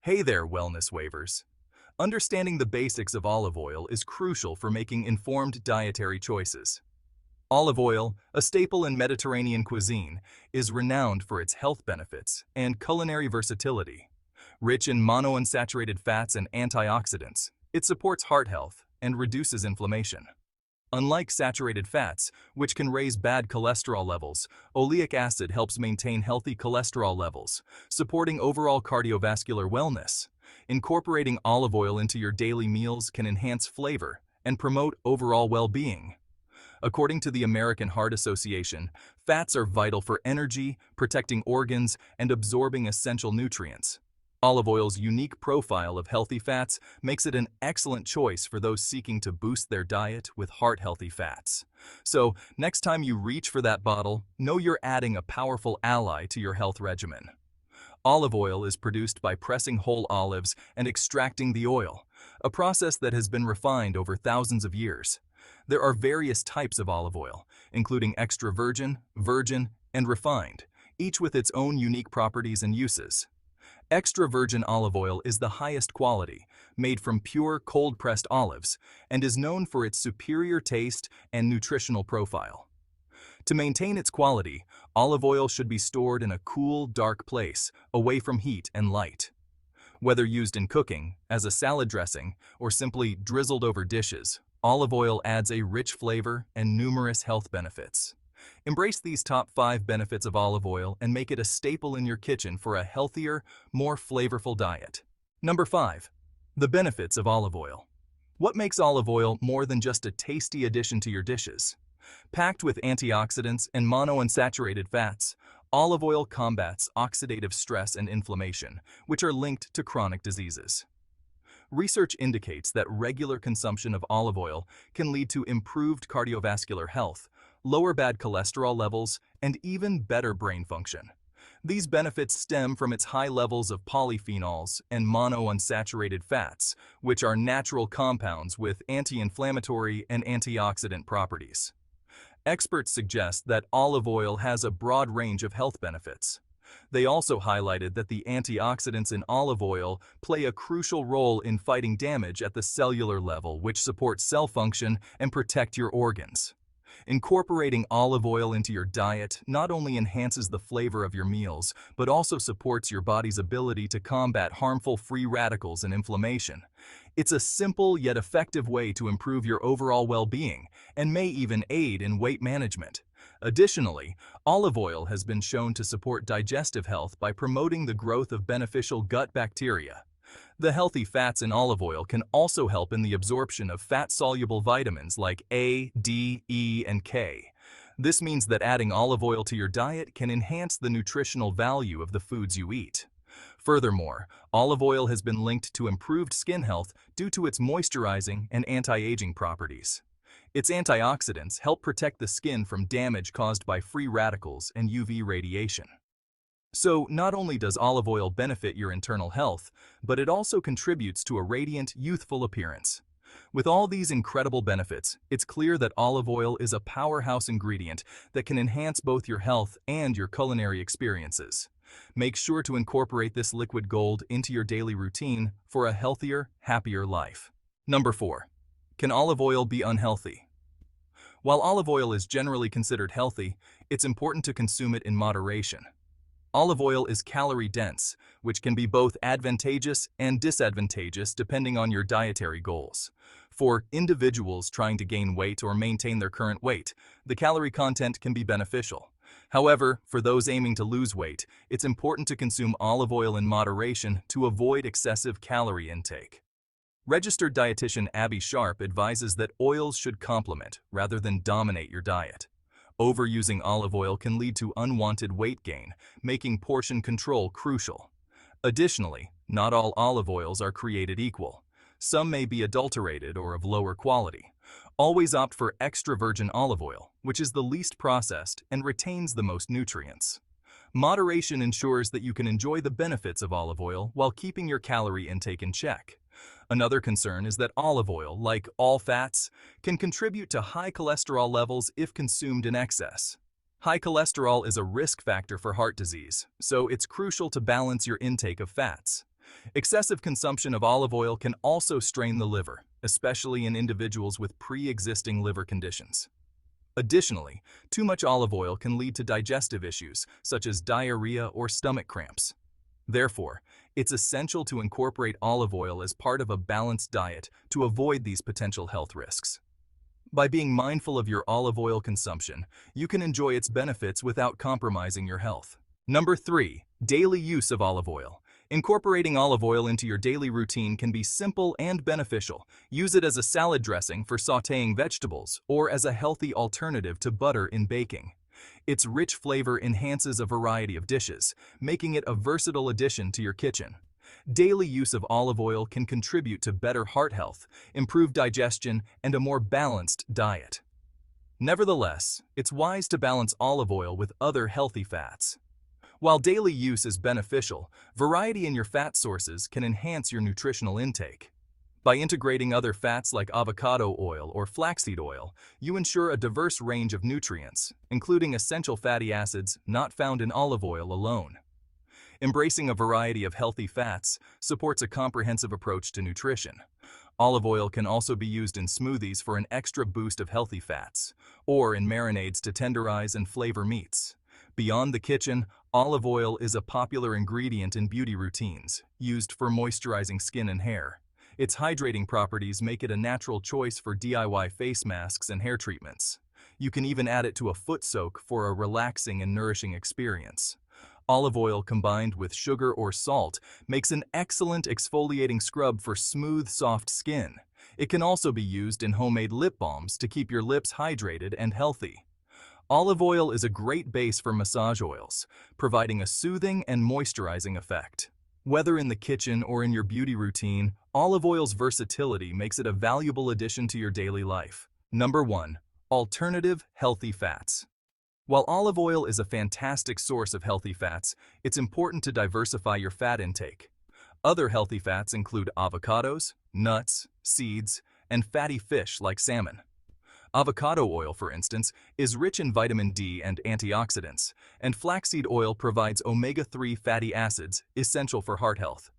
Hey there, wellness waivers. Understanding the basics of olive oil is crucial for making informed dietary choices. Olive oil, a staple in Mediterranean cuisine, is renowned for its health benefits and culinary versatility. Rich in monounsaturated fats and antioxidants, it supports heart health and reduces inflammation. Unlike saturated fats, which can raise bad cholesterol levels, oleic acid helps maintain healthy cholesterol levels, supporting overall cardiovascular wellness. Incorporating olive oil into your daily meals can enhance flavor and promote overall well-being. According to the American Heart Association, fats are vital for energy, protecting organs, and absorbing essential nutrients. Olive oil's unique profile of healthy fats makes it an excellent choice for those seeking to boost their diet with heart-healthy fats. So, next time you reach for that bottle, know you're adding a powerful ally to your health regimen. Olive oil is produced by pressing whole olives and extracting the oil, a process that has been refined over thousands of years. There are various types of olive oil, including extra virgin, virgin, and refined, each with its own unique properties and uses. Extra virgin olive oil is the highest quality, made from pure cold-pressed olives, and is known for its superior taste and nutritional profile. To maintain its quality, olive oil should be stored in a cool, dark place, away from heat and light. Whether used in cooking, as a salad dressing, or simply drizzled over dishes, olive oil adds a rich flavor and numerous health benefits. Embrace these top 5 benefits of olive oil and make it a staple in your kitchen for a healthier, more flavorful diet. Number 5. The benefits of olive oil. What makes olive oil more than just a tasty addition to your dishes? Packed with antioxidants and monounsaturated fats, olive oil combats oxidative stress and inflammation, which are linked to chronic diseases. Research indicates that regular consumption of olive oil can lead to improved cardiovascular health, lower bad cholesterol levels, and even better brain function. These benefits stem from its high levels of polyphenols and monounsaturated fats, which are natural compounds with anti-inflammatory and antioxidant properties. Experts suggest that olive oil has a broad range of health benefits. They also highlighted that the antioxidants in olive oil play a crucial role in fighting damage at the cellular level, which support cell function and protect your organs. Incorporating olive oil into your diet not only enhances the flavor of your meals, but also supports your body's ability to combat harmful free radicals and inflammation. It's a simple yet effective way to improve your overall well-being and may even aid in weight management. Additionally, olive oil has been shown to support digestive health by promoting the growth of beneficial gut bacteria. The healthy fats in olive oil can also help in the absorption of fat-soluble vitamins like A, D, E, and K. This means that adding olive oil to your diet can enhance the nutritional value of the foods you eat. Furthermore, olive oil has been linked to improved skin health due to its moisturizing and anti-aging properties. Its antioxidants help protect the skin from damage caused by free radicals and UV radiation. So, not only does olive oil benefit your internal health, but it also contributes to a radiant, youthful appearance. With all these incredible benefits, it's clear that olive oil is a powerhouse ingredient that can enhance both your health and your culinary experiences. Make sure to incorporate this liquid gold into your daily routine for a healthier, happier life. Number 4. Can olive oil be unhealthy? While olive oil is generally considered healthy, it's important to consume it in moderation. Olive oil is calorie-dense, which can be both advantageous and disadvantageous depending on your dietary goals. For individuals trying to gain weight or maintain their current weight, the calorie content can be beneficial. However, for those aiming to lose weight, it's important to consume olive oil in moderation to avoid excessive calorie intake. Registered dietitian Abby Sharp advises that oils should complement rather than dominate your diet. Overusing olive oil can lead to unwanted weight gain, making portion control crucial. Additionally, not all olive oils are created equal. Some may be adulterated or of lower quality. Always opt for extra virgin olive oil, which is the least processed and retains the most nutrients. Moderation ensures that you can enjoy the benefits of olive oil while keeping your calorie intake in check. Another concern is that olive oil, like all fats, can contribute to high cholesterol levels if consumed in excess. High cholesterol is a risk factor for heart disease, so it's crucial to balance your intake of fats. Excessive consumption of olive oil can also strain the liver, especially in individuals with pre-existing liver conditions. Additionally, too much olive oil can lead to digestive issues, such as diarrhea or stomach cramps. Therefore, it's essential to incorporate olive oil as part of a balanced diet to avoid these potential health risks. By being mindful of your olive oil consumption, you can enjoy its benefits without compromising your health. Number 3. Daily use of olive oil. Incorporating olive oil into your daily routine can be simple and beneficial. Use it as a salad dressing for sautéing vegetables or as a healthy alternative to butter in baking. Its rich flavor enhances a variety of dishes, making it a versatile addition to your kitchen. Daily use of olive oil can contribute to better heart health, improved digestion, and a more balanced diet. Nevertheless, it's wise to balance olive oil with other healthy fats. While daily use is beneficial, variety in your fat sources can enhance your nutritional intake. By integrating other fats like avocado oil or flaxseed oil, you ensure a diverse range of nutrients, including essential fatty acids not found in olive oil alone. Embracing a variety of healthy fats supports a comprehensive approach to nutrition. Olive oil can also be used in smoothies for an extra boost of healthy fats, or in marinades to tenderize and flavor meats. Beyond the kitchen, olive oil is a popular ingredient in beauty routines, used for moisturizing skin and hair. Its hydrating properties make it a natural choice for DIY face masks and hair treatments. You can even add it to a foot soak for a relaxing and nourishing experience. Olive oil combined with sugar or salt makes an excellent exfoliating scrub for smooth, soft skin. It can also be used in homemade lip balms to keep your lips hydrated and healthy. Olive oil is a great base for massage oils, providing a soothing and moisturizing effect. Whether in the kitchen or in your beauty routine, olive oil's versatility makes it a valuable addition to your daily life. Number 1. Alternative healthy fats. While olive oil is a fantastic source of healthy fats, it's important to diversify your fat intake. Other healthy fats include avocados, nuts, seeds, and fatty fish like salmon. Avocado oil, for instance, is rich in vitamin D and antioxidants, and flaxseed oil provides omega-3 fatty acids essential for heart health.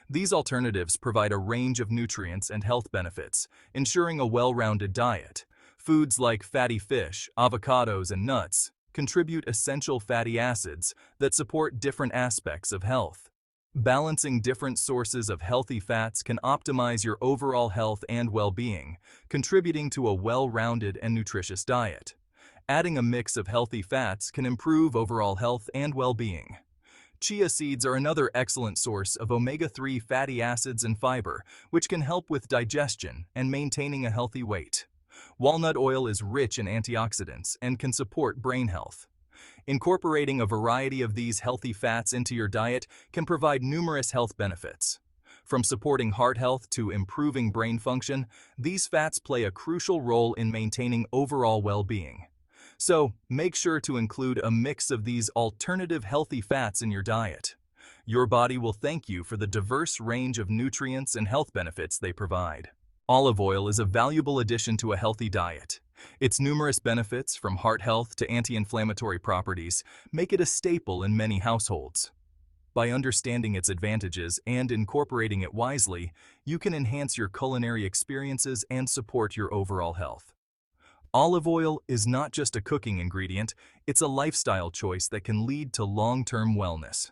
These alternatives provide a range of nutrients and health benefits, ensuring a well-rounded diet. Foods like fatty fish, avocados, and nuts contribute essential fatty acids that support different aspects of health. Balancing different sources of healthy fats can optimize your overall health and well-being, contributing to a well-rounded and nutritious diet. Adding a mix of healthy fats can improve overall health and well-being. Chia seeds are another excellent source of omega-3 fatty acids and fiber, which can help with digestion and maintaining a healthy weight. Walnut oil is rich in antioxidants and can support brain health. Incorporating a variety of these healthy fats into your diet can provide numerous health benefits. From supporting heart health to improving brain function, these fats play a crucial role in maintaining overall well-being. So, make sure to include a mix of these alternative healthy fats in your diet. Your body will thank you for the diverse range of nutrients and health benefits they provide. Olive oil is a valuable addition to a healthy diet. Its numerous benefits, from heart health to anti-inflammatory properties, make it a staple in many households. By understanding its advantages and incorporating it wisely, you can enhance your culinary experiences and support your overall health. Olive oil is not just a cooking ingredient, it's a lifestyle choice that can lead to long-term wellness.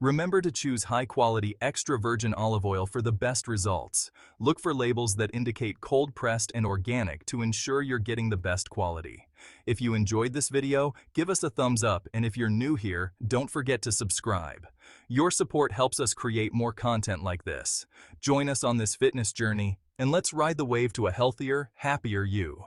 Remember to choose high-quality extra virgin olive oil for the best results. Look for labels that indicate cold-pressed and organic to ensure you're getting the best quality. If you enjoyed this video, give us a thumbs up, and if you're new here, don't forget to subscribe. Your support helps us create more content like this. Join us on this fitness journey, and let's ride the wave to a healthier, happier you.